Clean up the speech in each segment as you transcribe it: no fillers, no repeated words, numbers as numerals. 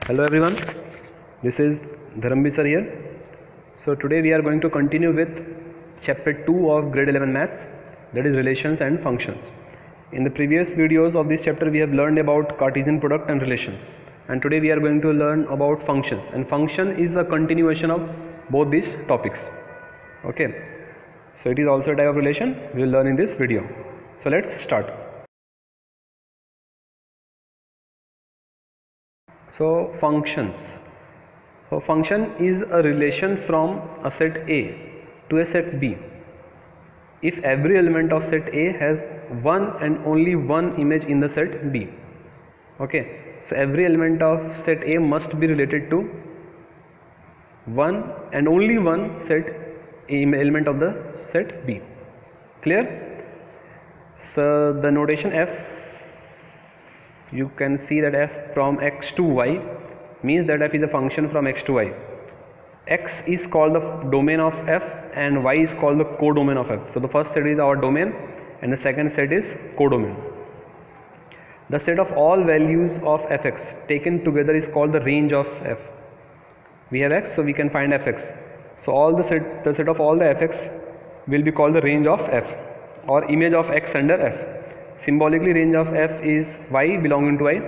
Hello everyone, this is Dharambir sir here. So today we are going to continue with chapter 2 of grade 11 maths, that is relations and functions. In the previous videos of this chapter we have learned about Cartesian product and relation, and today we are going to learn about functions, and function is a continuation of both these topics. Okay, so it is also a type of relation we will learn in this video. So let's start. So functions. So function is a relation from a set A to a set B if every element of set A has one and only one image in the set B. Okay, so every element of set A must be related to one and only one element of the set B. Clear? So the notation F, you can see that f from x to y means that f is a function from x to y. X is called the domain of f and y is called the codomain of f. So the first set is our domain and the second set is codomain. The set of all values of fx taken together is called the range of f. We have x, so we can find fx. So all the set of all the fx will be called the range of f or image of x under f. Symbolically, range of f is y belonging to I,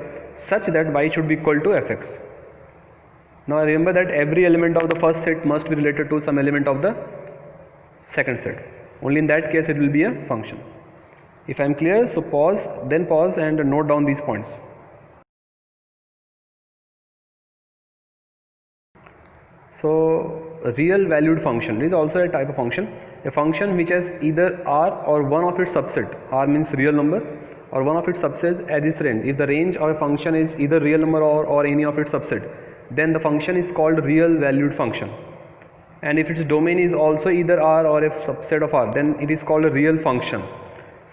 such that y should be equal to fx. Now remember that every element of the first set must be related to some element of the second set. Only in that case it will be a function. If I am clear, so pause and note down these points. So a real valued function is also a type of function. A function which has either r or one of its subset, r means real number, or one of its subsets as its range. If the range of a function is either real number or any of its subset, then the function is called real valued function. And if its domain is also either r or a subset of r, then it is called a real function.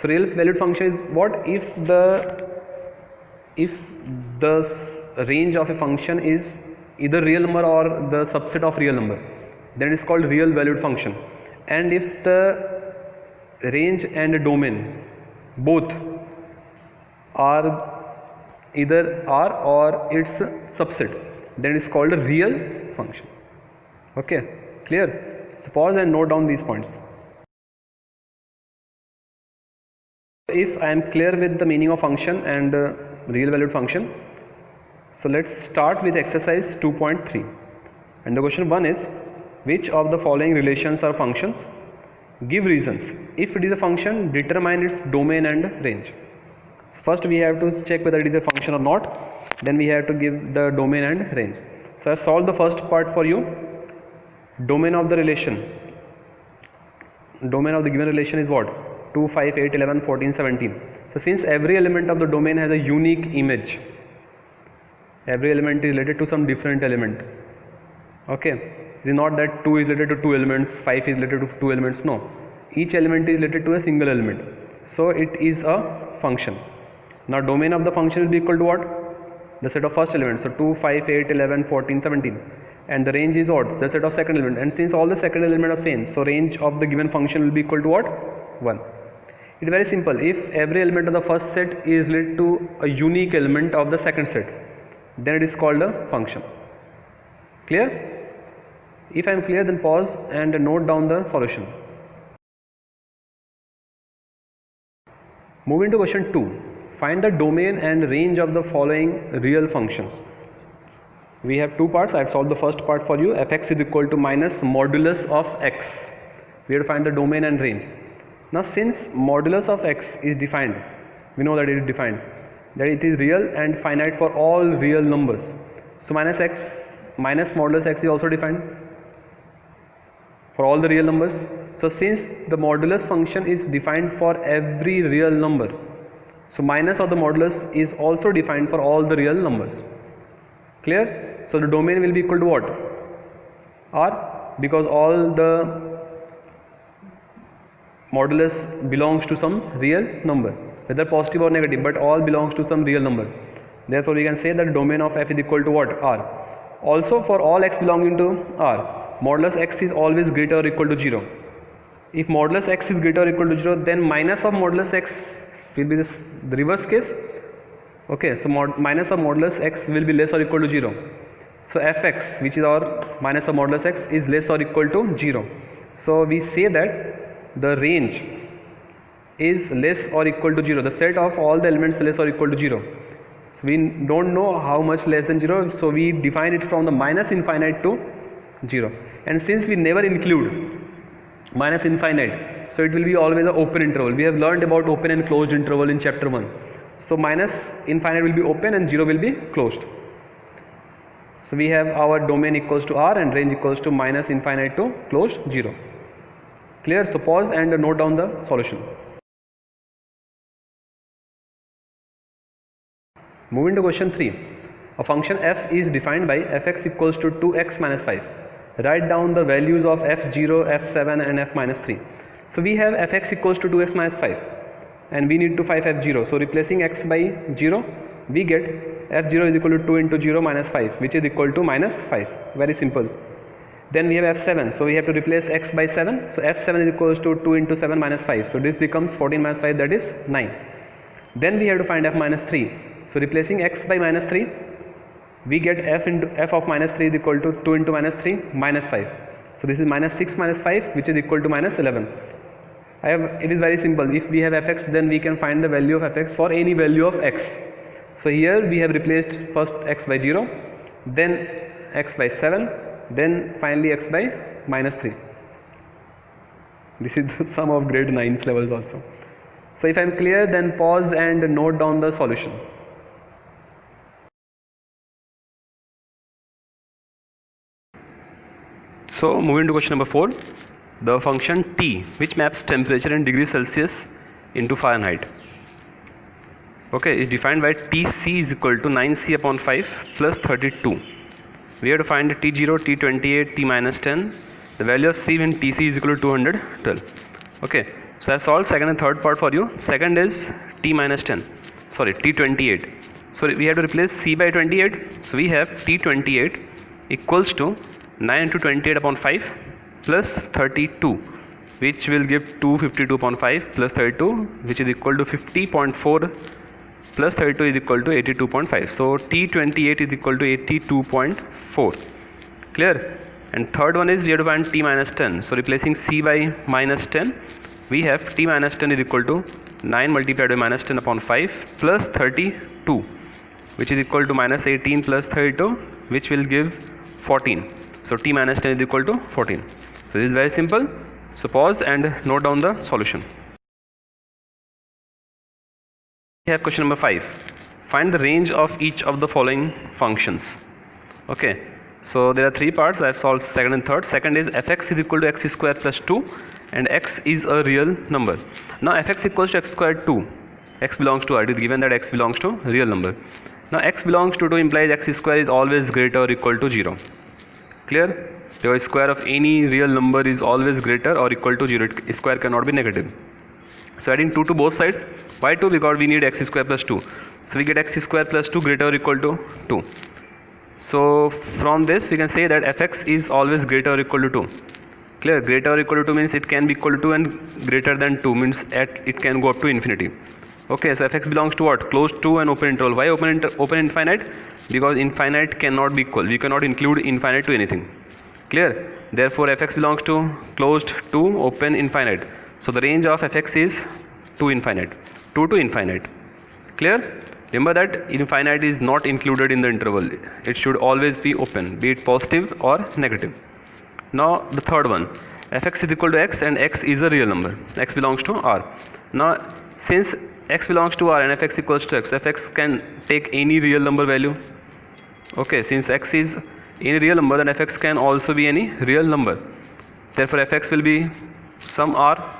So real valued function is what? If the range of a function is either real number or the subset of real number, then it is called real valued function. And if the range and the domain both are either r or its subset, then it is called a real function. Okay, clear? So pause and note down these points. If I am clear with the meaning of function and real valued function, so let's start with exercise 2.3, and the question 1 is, which of the following relations are functions? Give reasons. If it is a function, determine its domain and range. So first we have to check whether it is a function or not, then we have to give the domain and range. So I have solved the first part for you. Domain of the relation, domain of the given relation is what? 2, 5, 8, 11, 14, 17. So since every element of the domain has a unique image, every element is related to some different element. Okay, it is not that 2 is related to 2 elements, 5 is related to 2 elements. No, each element is related to a single element, so it is a function. Now domain of the function will be equal to what? The set of first element, so 2, 5, 8, 11, 14, 17, and the range is what? The set of second element, and since all the second element are same, so range of the given function will be equal to what? 1. It is very simple. If every element of the first set is related to a unique element of the second set, then it is called a function. Clear? If I am clear, then pause and note down the solution. Moving to question 2. Find the domain and range of the following real functions. We have two parts. I have solved the first part for you. Fx is equal to minus modulus of x. We have to find the domain and range. Now since modulus of x is defined, we know that it is defined, that it is real and finite for all real numbers. So minus modulus x is also defined for all the real numbers. So since the modulus function is defined for every real number, so minus of the modulus is also defined for all the real numbers. Clear? So the domain will be equal to what? R, because all the modulus belongs to some real number, whether positive or negative, but all belongs to some real number. Therefore we can say that domain of f is equal to what? R. Also for all x belonging to R, modulus x is always greater or equal to 0. If modulus x is greater or equal to 0, then minus of modulus x will be the reverse case. Okay, so minus of modulus x will be less or equal to 0. So fx, which is our minus of modulus x, is less or equal to 0. So we say that the range is less or equal to 0. The set of all the elements less or equal to 0. So we don't know how much less than 0. So we define it from the minus infinite to 0. And since we never include minus infinite, so it will be always an open interval. We have learned about open and closed interval in chapter 1. So minus infinite will be open and 0 will be closed. So we have our domain equals to R and range equals to minus infinite to closed 0. Clear? So pause and note down the solution. Moving to question 3. A function f is defined by fx equals to 2x minus 5. Write down the values of f0, f7 and f minus 3. So we have fx equals to 2x minus 5 and we need to find f0. So replacing x by 0, we get f0 is equal to 2 into 0 minus 5, which is equal to minus 5. Very simple. Then we have f7, so we have to replace x by 7. So f7 is equals to 2 into 7 minus 5. So this becomes 14 minus 5, that is 9. Then we have to find f minus 3. So replacing x by minus 3, we get f of minus 3 is equal to 2 into minus 3 minus 5. So this is minus 6 minus 5, which is equal to minus 11. It is very simple. If we have fx, then we can find the value of fx for any value of x. So here we have replaced first x by 0, then x by 7, then finally x by minus 3. This is the sum of grade 9 levels also. So if I am clear, then pause and note down the solution. So moving to question number 4, the function t, which maps temperature in degrees Celsius into Fahrenheit, okay, is defined by Tc is equal to 9c upon 5 plus 32. We have to find T0, T28, T minus 10. The value of c when Tc is equal to 212. Okay, so I solved second and third part for you. Second is T minus 10, sorry, T28. So we have to replace c by 28. So we have T28 equals to 9 into 28 upon 5 plus 32, which will give 252 upon 5 plus 32, which is equal to 50.4 plus 32 is equal to 82.5. So T28 is equal to 82.4. Clear? And third one is we have to find T minus 10. So replacing c by minus 10, we have T minus 10 is equal to 9 multiplied by minus 10 upon 5 plus 32, which is equal to minus 18 plus 32, which will give 14. So T minus 10 is equal to 14. So this is very simple. So pause and note down the solution. We have question number 5. Find the range of each of the following functions. Okay, so there are three parts. I have solved second and third. Second is fx is equal to x square plus 2 and x is a real number. Now fx equals to x squared 2. X belongs to r. It is given that x belongs to real number. Now x belongs to 2 implies x square is always greater or equal to 0. Clear? The square of any real number is always greater or equal to 0. Square cannot be negative. So adding 2 to both sides. Why 2? Because we need x square plus 2. So we get x square plus 2 greater or equal to 2. So from this we can say that fx is always greater or equal to 2. Clear? Greater or equal to 2 means it can be equal to 2 and greater than 2 means it can go up to infinity. Okay, so fx belongs to what? Closed to and open interval. Why open infinite? Because infinite cannot be equal. We cannot include infinite to anything. Clear? Therefore fx belongs to closed to open infinite. So the range of fx is to infinite. 2 to infinite. Clear? Remember that infinite is not included in the interval. It should always be open, be it positive or negative. Now the third one, fx is equal to x and x is a real number. X belongs to r. Now since x belongs to r and fx equals to x, fx can take any real number value. Okay, since x is any real number, then fx can also be any real number. Therefore fx will be some r.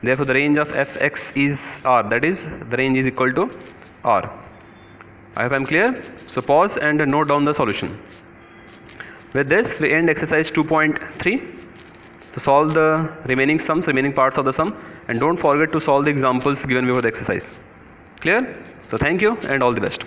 Therefore the range of fx is r, that is the range is equal to r. I hope I am clear. So pause and note down the solution. With this we end exercise 2.3. So solve the remaining sums, remaining parts of the sum, and don't forget to solve the examples given before the exercise. Clear? So thank you and all the best.